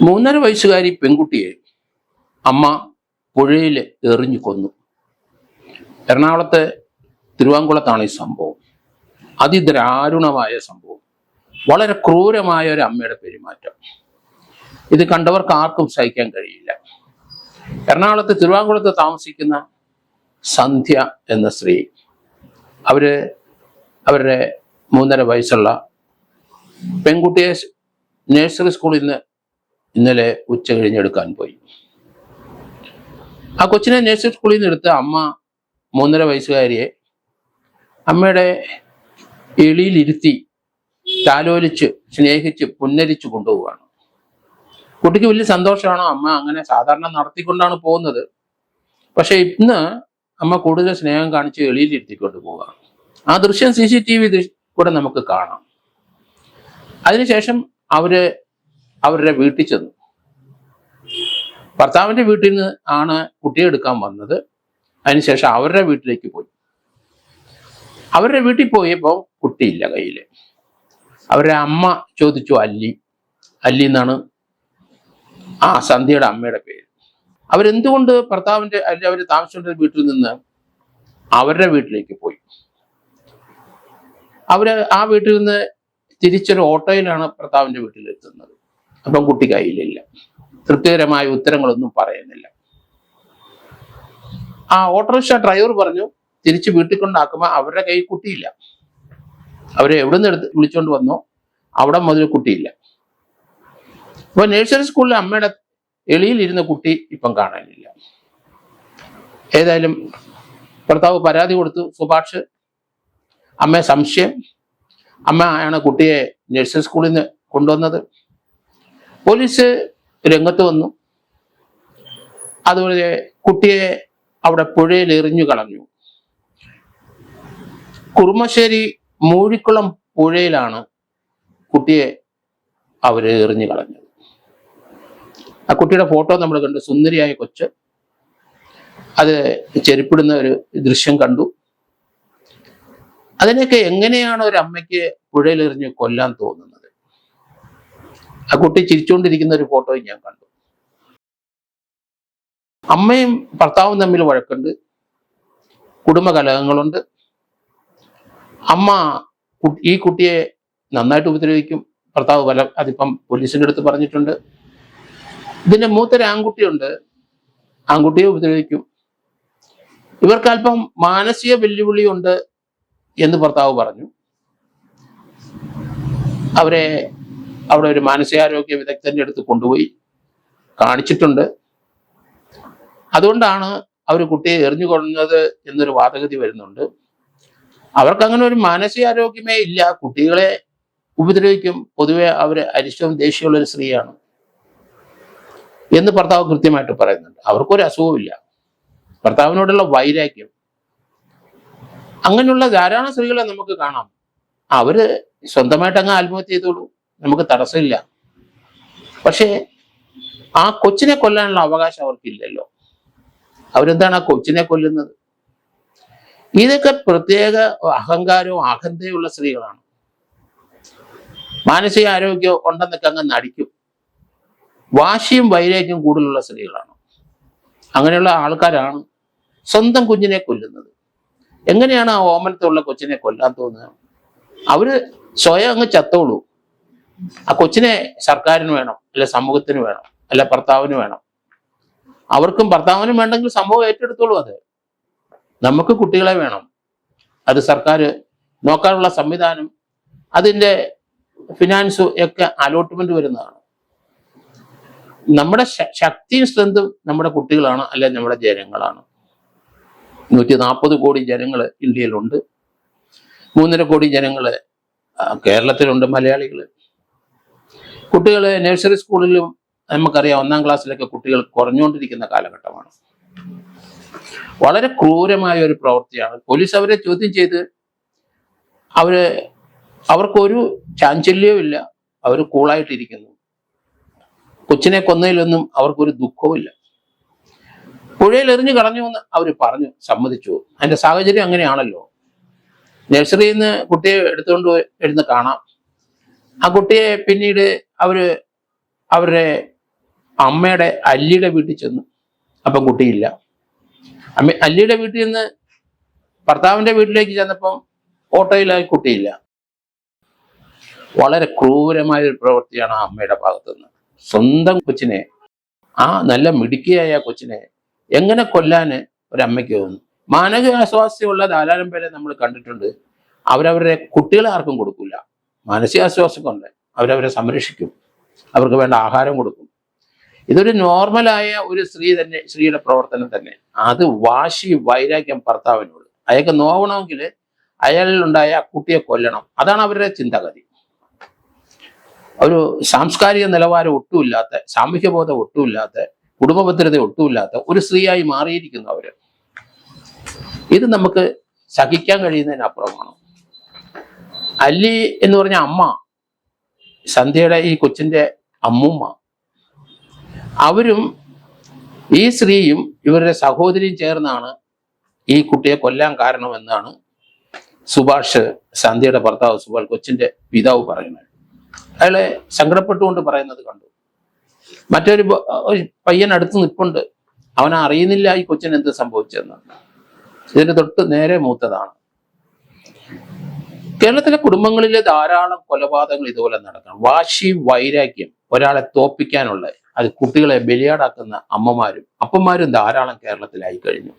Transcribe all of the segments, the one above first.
3.5 വയസ്സുകാരി പെൺകുട്ടിയെ അമ്മ പുഴയിൽ എറിഞ്ഞു കൊന്നു. എറണാകുളത്തെ തിരുവാങ്കുളത്താണ് ഈ സംഭവം. അതിദാരുണമായ സംഭവം, വളരെ ക്രൂരമായ ഒരു അമ്മയുടെ പെരുമാറ്റം. ഇത് കണ്ടവർക്ക് ആർക്കും സഹിക്കാൻ കഴിയില്ല. എറണാകുളത്ത് തിരുവാങ്കുളത്ത് താമസിക്കുന്ന സന്ധ്യ എന്ന സ്ത്രീ, അവരുടെ 3.5 വയസ്സുള്ള പെൺകുട്ടിയെ നഴ്സറി സ്കൂളിൽ നിന്ന് ഇന്നലെ ഉച്ച കഴിഞ്ഞെടുക്കാൻ പോയി. ആ കൊച്ചിനെ നഴ്സറി സ്കൂളിൽ നിന്ന് എടുത്ത് അമ്മ 3.5 വയസ്സുകാരിയെ അമ്മയുടെ എളിയിലിരുത്തി താലോലിച്ച് സ്നേഹിച്ച് പുന്നരിച്ചു കൊണ്ടുപോവുകയാണ്. കുട്ടിക്ക് വലിയ സന്തോഷമാണ്. അമ്മ അങ്ങനെ സാധാരണ നടത്തിക്കൊണ്ടാണ് പോകുന്നത്. പക്ഷെ ഇന്ന് അമ്മ കൂടുതൽ സ്നേഹം കാണിച്ച് എളിയിലിരുത്തിക്കൊണ്ട് പോവുകയാണ്. ആ ദൃശ്യം CCTV കൂടെ നമുക്ക് കാണാം. അതിനുശേഷം അവരുടെ വീട്ടിൽ ചെന്നു. ഭർത്താവിന്റെ വീട്ടിൽ നിന്ന് ആണ് കുട്ടിയെ എടുക്കാൻ വന്നത്. അതിനുശേഷം അവരുടെ വീട്ടിലേക്ക് പോയി. അവരുടെ വീട്ടിൽ പോയപ്പോൾ കുട്ടിയില്ല കയ്യിൽ. അവരുടെ അമ്മ ചോദിച്ചു, അല്ലി എന്നാണ് ആ സന്ധ്യയുടെ അമ്മയുടെ പേര്. അവരെന്തുകൊണ്ട് ഭർത്താവിന്റെ അവർ താമസിച്ചുകൊണ്ടിരുന്ന വീട്ടിൽ നിന്ന് അവരുടെ വീട്ടിലേക്ക് പോയി. ആ വീട്ടിൽ നിന്ന് തിരിച്ചൊരു ഓട്ടോയിലാണ് ഭർത്താവിന്റെ വീട്ടിലെത്തുന്നത്. അപ്പം കുട്ടി കയ്യിലില്ല. തൃപ്തികരമായ ഉത്തരങ്ങളൊന്നും പറയുന്നില്ല. ആ ഓട്ടോറിക്ഷ ഡ്രൈവർ പറഞ്ഞു തിരിച്ച് വീട്ടിൽ കൊണ്ടാക്കുമ്പോൾ അവരുടെ കയ്യിൽ കുട്ടിയില്ല. അവരെ എവിടെ നിന്ന് വിളിച്ചോണ്ട് വന്നോ അവിടെ മുതൽ കുട്ടിയില്ല. അപ്പൊ നഴ്സറി സ്കൂളിലെ അമ്മയുടെ എളിയിലിരുന്ന കുട്ടി ഇപ്പം കാണാനില്ല. ഏതായാലും ഭർത്താവ് പരാതി കൊടുത്തു. സുഭാഷ് അമ്മയെ സംശയം. അമ്മ ആണ് കുട്ടിയെ നഴ്സറി സ്കൂളിൽ നിന്ന് കൊണ്ടുവന്നത്. പോലീസ് രംഗത്ത് വന്നു. അതുപോലെ കുട്ടിയെ അവിടെ പുഴയിൽ എറിഞ്ഞു കളഞ്ഞു. കുറുമശ്ശേരി മൂഴിക്കുളം പുഴയിലാണ് കുട്ടിയെ അവര് എറിഞ്ഞു കളഞ്ഞത്. ആ കുട്ടിയുടെ ഫോട്ടോ നമ്മൾ കണ്ടു. സുന്ദരിയായ കൊച്ച്, അത് ചെരുപ്പിടുന്ന ഒരു ദൃശ്യം കണ്ടു. അതിനൊക്കെ എങ്ങനെയാണ് ഒരു അമ്മയ്ക്ക് പുഴയിൽ എറിഞ്ഞ് കൊല്ലാൻ തോന്നുന്നത്? ആ കുട്ടി ചിരിച്ചുകൊണ്ടിരിക്കുന്ന ഒരു ഫോട്ടോയും ഞാൻ കണ്ടു. അമ്മയും ഭർത്താവും തമ്മിൽ വഴക്കുണ്ട്, കുടുംബ കലഹങ്ങളുണ്ട്. അമ്മ ഈ കുട്ടിയെ നന്നായിട്ട് ഉപദ്രവിക്കും. ഭർത്താവ് അതിപ്പം പോലീസിന്റെ അടുത്ത് പറഞ്ഞിട്ടുണ്ട്. ഇതിന്റെ മൂത്തൊരു ആൺകുട്ടിയുണ്ട്, ആൺകുട്ടിയെ ഉപദ്രവിക്കും. ഇവർക്കല്പം മാനസിക വെല്ലുവിളിയുണ്ട് എന്ന് ഭർത്താവ് പറഞ്ഞു. അവരെ അവിടെ ഒരു മാനസികാരോഗ്യ വിദഗ്ധന്റെ അടുത്ത് കൊണ്ടുപോയി കാണിച്ചിട്ടുണ്ട്. അതുകൊണ്ടാണ് അവർ കുട്ടിയെ എറിഞ്ഞു കൊള്ളുന്നത് എന്നൊരു വാദഗതി വരുന്നുണ്ട്. അവർക്ക് അങ്ങനെ ഒരു മാനസികാരോഗ്യമേ ഇല്ല. കുട്ടികളെ ഉപദ്രവിക്കും. പൊതുവെ അവർ അരിഷ്ടവും ദേഷ്യമുള്ള ഒരു സ്ത്രീയാണ് എന്ന് ഭർത്താവ് കൃത്യമായിട്ട് പറയുന്നുണ്ട്. അവർക്കൊരു അസുഖമില്ല, ഭർത്താവിനോടുള്ള വൈരാഗ്യം. അങ്ങനെയുള്ള ധാരാളം സ്ത്രീകളെ നമുക്ക് കാണാം. അവര് സ്വന്തമായിട്ട് അങ്ങ് ആത്മഹത്യ ചെയ്തോളൂ, നമുക്ക് തടസ്സമില്ല. പക്ഷേ ആ കൊച്ചിനെ കൊല്ലാനുള്ള അവകാശം അവർക്കില്ലല്ലോ. അവരെന്താണ് ആ കൊച്ചിനെ കൊല്ലുന്നത്? ഇതൊക്കെ പ്രത്യേക അഹങ്കാരവും അഹന്തയുള്ള സ്ത്രീകളാണ്. മാനസിക ആരോഗ്യം ഉണ്ടെന്നൊക്കെ അങ്ങ് നടിക്കും. വാശിയും വൈരാഗ്യം കൂടുതലുള്ള സ്ത്രീകളാണ്. അങ്ങനെയുള്ള ആൾക്കാരാണ് സ്വന്തം കുഞ്ഞിനെ കൊല്ലുന്നത്. എങ്ങനെയാണ് ആ ഓമനത്തുള്ള കൊച്ചിനെ കൊല്ലാൻ തോന്നുന്നത്? അവര് സ്വയം അങ്ങ് ചത്തോളൂ. ആ കൊച്ചിനെ സർക്കാരിന് വേണം, അല്ല സമൂഹത്തിന് വേണം, അല്ല ഭർത്താവിന് വേണം. അവർക്കും ഭർത്താവിനും വേണ്ടെങ്കിൽ സമൂഹം ഏറ്റെടുത്തോളൂ. അത് നമുക്ക് കുട്ടികളെ വേണം. അത് സർക്കാർ നോക്കാനുള്ള സംവിധാനം, അതിൻ്റെ ഫിനാൻസ് ഒക്കെ അലോട്ട്മെന്റ് വരുന്നതാണ്. നമ്മുടെ ശക്തിയും സ്ട്രെങ്തും നമ്മുടെ കുട്ടികളാണ്, അല്ലെ നമ്മുടെ ജനങ്ങളാണ്. 140 കോടി ജനങ്ങൾ ഇന്ത്യയിലുണ്ട്. 3.5 കോടി ജനങ്ങൾ കേരളത്തിലുണ്ട്, മലയാളികൾ. കുട്ടികളെ നഴ്സറി സ്കൂളിലും നമുക്കറിയാം 1-ാം ക്ലാസ്സിലൊക്കെ കുട്ടികൾ കുറഞ്ഞുകൊണ്ടിരിക്കുന്ന കാലഘട്ടമാണ്. വളരെ ക്രൂരമായ ഒരു പ്രവൃത്തിയാണ്. പോലീസ് അവരെ ചോദ്യം ചെയ്ത് അവർക്കൊരു ചാഞ്ചല്യവും ഇല്ല. അവർ കൂളായിട്ടിരിക്കുന്നു. കൊച്ചിനെ കൊന്നതിലൊന്നും അവർക്കൊരു ദുഃഖവുമില്ല. പുഴയിൽ എറിഞ്ഞു കളഞ്ഞു എന്ന് അവർ പറഞ്ഞു, സമ്മതിച്ചു. അതിന്റെ സാഹചര്യം അങ്ങനെയാണല്ലോ. നഴ്സറിയിൽ നിന്ന് കുട്ടിയെ എടുത്തുകൊണ്ട് ഇരുന്ന് കാണാം. ആ കുട്ടിയെ പിന്നീട് അവരുടെ അമ്മയുടെ അല്ലിയുടെ വീട്ടിൽ ചെന്നു. അപ്പം കുട്ടിയില്ല. അല്ലിയുടെ വീട്ടിൽ നിന്ന് ഭർത്താവിന്റെ വീട്ടിലേക്ക് ചെന്നപ്പം ഓട്ടോയിലായി കുട്ടിയില്ല. വളരെ ക്രൂരമായ ഒരു പ്രവൃത്തിയാണ് ആ അമ്മയുടെ ഭാഗത്തുനിന്ന്. സ്വന്തം കൊച്ചിനെ, ആ നല്ല മിടുക്കിയായ കൊച്ചിനെ എങ്ങനെ കൊല്ലാന് ഒരമ്മയ്ക്ക് തോന്നുന്നു? മാനസികാസ്വാസ്ഥ്യമുള്ള ധാരാളം പേരെ നമ്മൾ കണ്ടിട്ടുണ്ട്. അവരവരുടെ കുട്ടികളെ ആർക്കും കൊടുക്കില്ല. മാനസികാസ്വാസ്ഥ്യം കൊണ്ട് അവരവരെ സംരക്ഷിക്കും, അവർക്ക് വേണ്ട ആഹാരം കൊടുക്കും. ഇതൊരു നോർമലായ ഒരു സ്ത്രീയുടെ പ്രവർത്തനം തന്നെ. അത് വാശി, വൈരാഗ്യം ഭർത്താവിനോട്. അയാൾക്ക് നോവണമെങ്കിൽ അയാളിലുണ്ടായ ആ കുട്ടിയെ കൊല്ലണം. അതാണ് അവരുടെ ചിന്താഗതി. ഒരു സാംസ്കാരിക നിലവാരം ഒട്ടുമില്ലാത്ത, സാമൂഹ്യ ബോധം ഒട്ടുമില്ലാത്ത, കുടുംബ ഭദ്രത ഒട്ടുമില്ലാത്ത ഒരു സ്ത്രീയായി മാറിയിരിക്കുന്നു അവര്. ഇത് നമുക്ക് സഹിക്കാൻ കഴിയുന്നതിനപ്പുറമാണ്. അല്ലി എന്ന് പറഞ്ഞ അമ്മ, സന്ധ്യയുടെ ഈ കൊച്ചിന്റെ അമ്മൂമ്മ, അവരും ഈ സ്ത്രീയും ഇവരുടെ സഹോദരിയും ചേർന്നാണ് ഈ കുട്ടിയെ കൊല്ലാൻ കാരണമെന്നാണ് സുഭാഷ്, സന്ധ്യയുടെ ഭർത്താവ് സുഭാഷ്, കൊച്ചിന്റെ പിതാവ് പറയുന്നത്. അയാളെ സങ്കടപ്പെട്ടുകൊണ്ട് പറയുന്നത് കണ്ടു. മറ്റൊരു പയ്യൻ അടുത്ത് നിൽപ്പുണ്ട്. അവൻ അറിയുന്നില്ല ഈ കൊച്ചിന് എന്ത് സംഭവിച്ചെന്ന്. ഇതിന് തൊട്ട് നേരെ മൂത്തതാണ്. കേരളത്തിലെ കുടുംബങ്ങളിലെ ധാരാളം കൊലപാതകങ്ങൾ ഇതുപോലെ നടക്കണം. വാശി, വൈരാഗ്യം, ഒരാളെ തോപ്പിക്കാനുള്ള, അത് കുട്ടികളെ ബലിയാടാക്കുന്ന അമ്മമാരും അപ്പന്മാരും ധാരാളം കേരളത്തിലായി കഴിഞ്ഞു.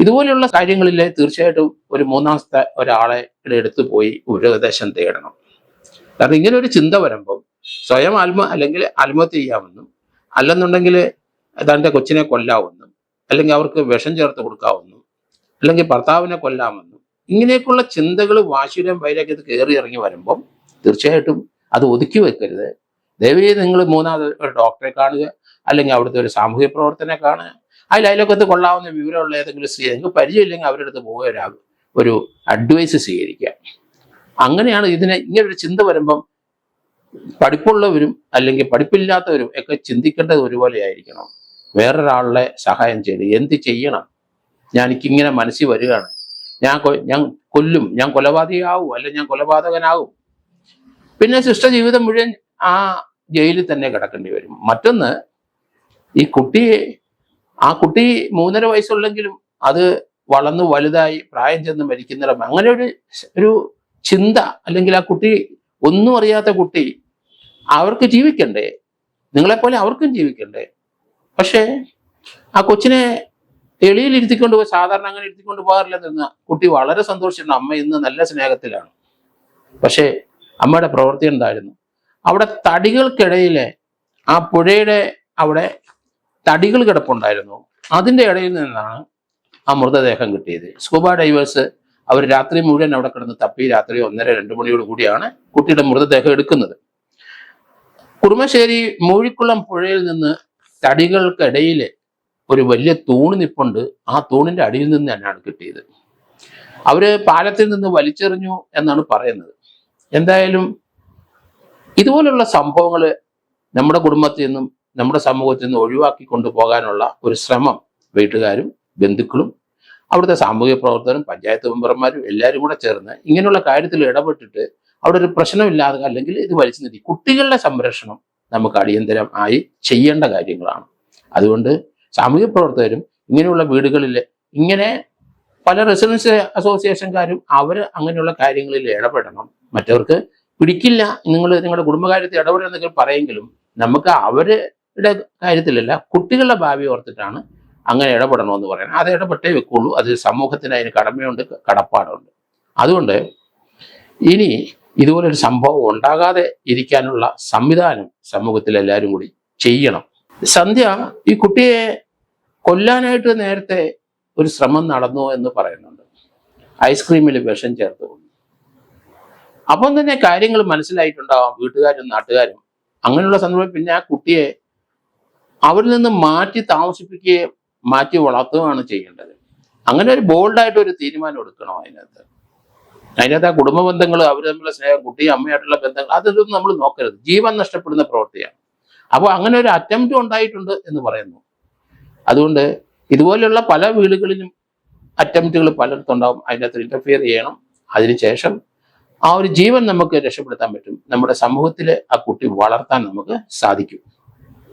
ഇതുപോലെയുള്ള കാര്യങ്ങളിൽ തീർച്ചയായിട്ടും ഒരു മൂന്നാമത്തെ ഒരാളെ എടുത്തു പോയി ഉപദേശം തേടണം. കാരണം ഇങ്ങനെ ഒരു ചിന്ത വരുമ്പം സ്വയം അല്ലെങ്കിൽ ആത്മഹത്യ ചെയ്യാമെന്നും, അല്ലെന്നുണ്ടെങ്കിൽ തൻ്റെ കൊച്ചിനെ കൊല്ലാമെന്നും, അല്ലെങ്കിൽ അവർക്ക് വിഷം ചേർത്ത് കൊടുക്കാമെന്നും, അല്ലെങ്കിൽ ഭർത്താവിനെ കൊല്ലാമെന്നും, ഇങ്ങനെയൊക്കെയുള്ള ചിന്തകൾ വാശിയുടെയും വൈരാഗ്യത്തിൽ കയറി ഇറങ്ങി വരുമ്പം തീർച്ചയായിട്ടും അത് ഒതുക്കി വെക്കരുത്. ദയവേത് നിങ്ങൾ മൂന്നാമത് ഒരു ഡോക്ടറെ കാണുക, അല്ലെങ്കിൽ അവിടുത്തെ ഒരു സാമൂഹ്യ പ്രവർത്തനെ കാണുക. അയൽവക്കത്ത് കൊള്ളാവുന്ന വിവരമുള്ള ഏതെങ്കിലും സ്ത്രീ, നിങ്ങൾക്ക് പരിചയമില്ലെങ്കിൽ അവരുടെ അടുത്ത് പോയ ഒരു അഡ്വൈസ് സ്വീകരിക്കുക. അങ്ങനെയാണ് ഇങ്ങനൊരു ചിന്ത വരുമ്പം പഠിപ്പുള്ളവരും അല്ലെങ്കിൽ പഠിപ്പില്ലാത്തവരും ഒക്കെ ചിന്തിക്കേണ്ടത് ഒരുപോലെ ആയിരിക്കണം. വേറൊരാളുടെ സഹായം ചെയ്ത് എന്ത് ചെയ്യണം, എനിക്കിങ്ങനെ മനസ്സിൽ വരികയാണ്, ഞാൻ കൊല്ലും, ഞാൻ കൊലപാതകയാവും, അല്ലെങ്കിൽ ഞാൻ കൊലപാതകനാകും, പിന്നെ ശിഷ്ടജീവിതം മുഴുവൻ ആ ജയിലിൽ തന്നെ കിടക്കേണ്ടി വരും. മറ്റൊന്ന്, ആ കുട്ടി 3.5 വയസ്സുള്ളെങ്കിലും അത് വളർന്നു വലുതായി പ്രായം ചെന്ന് മരിക്കുന്നിടം, അങ്ങനെ ഒരു ചിന്ത, അല്ലെങ്കിൽ ആ കുട്ടി ഒന്നും അറിയാത്ത കുട്ടി, അവർക്ക് ജീവിക്കണ്ടേ? നിങ്ങളെപ്പോലെ അവർക്കും ജീവിക്കണ്ടേ? പക്ഷേ ആ കൊച്ചിനെ എളിയിൽ ഇരുത്തിക്കൊണ്ട് പോയി, സാധാരണ അങ്ങനെ ഇരുത്തിക്കൊണ്ട് പോകാറില്ല നിന്ന് കുട്ടി വളരെ സന്തോഷിച്ചിട്ടുണ്ട്. അമ്മ ഇന്ന് നല്ല സ്നേഹത്തിലാണ്. പക്ഷേ അമ്മയുടെ പ്രവൃത്തി എന്തായിരുന്നു? അവിടെ തടികൾക്കിടയിലെ, ആ പുഴയുടെ അവിടെ തടികൾ കിടപ്പുണ്ടായിരുന്നു. അതിൻ്റെ ഇടയിൽ നിന്നാണ് ആ മൃതദേഹം കിട്ടിയത്. സ്കൂബ ഡൈവേഴ്സ് അവർ രാത്രി മുഴുവൻ അവിടെ കിടന്ന് തപ്പി രാത്രി 1:30-2 മണിയോട് കൂടിയാണ് കുട്ടിയുടെ മൃതദേഹം എടുക്കുന്നത്. കുറുമശ്ശേരി മൂഴിക്കുളം പുഴയിൽ നിന്ന് തടികൾക്കിടയിൽ ഒരു വലിയ തൂണ് നിപ്പുണ്ട്. ആ തൂണിന്റെ അടിയിൽ നിന്ന് തന്നെയാണ് കിട്ടിയത്. അവര് പാലത്തിൽ നിന്ന് വലിച്ചെറിഞ്ഞു എന്നാണ് പറയുന്നത്. എന്തായാലും ഇതുപോലുള്ള സംഭവങ്ങൾ നമ്മുടെ കുടുംബത്തിൽ നിന്നും നമ്മുടെ സമൂഹത്തിൽ നിന്നും ഒഴിവാക്കി കൊണ്ടുപോകാനുള്ള ഒരു ശ്രമം വീട്ടുകാരും ബന്ധുക്കളും അവിടുത്തെ സാമൂഹിക പ്രവർത്തകരും പഞ്ചായത്ത് മെമ്പർമാരും എല്ലാവരും കൂടെ ചേർന്ന് ഇങ്ങനെയുള്ള കാര്യത്തിൽ ഇടപെട്ടിട്ട് അവിടെ ഒരു പ്രശ്നമില്ലാതെ, അല്ലെങ്കിൽ ഇത് വലിച്ചു നിർത്തി കുട്ടികളുടെ സംരക്ഷണം നമുക്ക് അടിയന്തരമായി ചെയ്യേണ്ട കാര്യങ്ങളാണ്. അതുകൊണ്ട് സാമൂഹിക പ്രവർത്തകരും ഇങ്ങനെയുള്ള വീടുകളിൽ, ഇങ്ങനെ പല റെസിഡൻസ് അസോസിയേഷൻകാരും അവർ അങ്ങനെയുള്ള കാര്യങ്ങളിൽ ഇടപെടണം. മറ്റവർക്ക് പിടിക്കില്ല, നിങ്ങളുടെ കുടുംബകാര്യത്തിൽ ഇടപെടുന്നെങ്കിൽ പറയെങ്കിലും നമുക്ക് അവരുടെ കാര്യത്തിലല്ല, കുട്ടികളുടെ ഭാവി ഓർത്തിട്ടാണ് അങ്ങനെ ഇടപെടണമെന്ന് പറയുന്നത്. അത് ഇടപെട്ടേ വെക്കുള്ളൂ. അത് സമൂഹത്തിന് അതിന് കടമയുണ്ട്, കടപ്പാടുണ്ട്. അതുകൊണ്ട് ഇനി ഇതുപോലൊരു സംഭവം ഉണ്ടാകാതെ ഇരിക്കാനുള്ള സംവിധാനം സമൂഹത്തിൽ എല്ലാവരും കൂടി ചെയ്യണം. സന്ധ്യ ഈ കുട്ടിയെ കൊല്ലാനായിട്ട് നേരത്തെ ഒരു ശ്രമം നടന്നു എന്ന് പറയുന്നുണ്ട്. ഐസ്ക്രീമിൽ വിഷം ചേർത്ത് കൊണ്ടു. അപ്പം തന്നെ കാര്യങ്ങൾ മനസ്സിലായിട്ടുണ്ടാവാം വീട്ടുകാരും നാട്ടുകാരും. അങ്ങനെയുള്ള സന്ദർഭം പിന്നെ ആ കുട്ടിയെ അവരിൽ നിന്ന് മാറ്റി താമസിപ്പിക്കുകയും മാറ്റി വളർത്തുകയാണ് ചെയ്യേണ്ടത്. അങ്ങനെ ഒരു ബോൾഡായിട്ട് ഒരു തീരുമാനം എടുക്കണം. അതിനകത്ത് ആ കുടുംബ ബന്ധങ്ങൾ, അവർ തമ്മിലുള്ള സ്നേഹം, കുട്ടിയും അമ്മയായിട്ടുള്ള ബന്ധങ്ങൾ, അതൊന്നും നമ്മൾ നോക്കരുത്. ജീവൻ നഷ്ടപ്പെടുന്ന പ്രവൃത്തിയാണ്. അപ്പോൾ അങ്ങനെ ഒരു അറ്റംപ്റ്റ് ഉണ്ടായിട്ടുണ്ട് എന്ന് പറയുന്നു. അതുകൊണ്ട് ഇതുപോലെയുള്ള പല വീടുകളിലും അറ്റംപ്റ്റുകൾ പലയിടത്തുണ്ടാവും. അതിനകത്ത് ഇന്റർഫിയർ ചെയ്യണം. അതിനുശേഷം ആ ഒരു ജീവൻ നമുക്ക് രക്ഷപ്പെടുത്താൻ പറ്റും. നമ്മുടെ സമൂഹത്തിൽ ആ കുട്ടി വളർത്താൻ നമുക്ക് സാധിക്കും.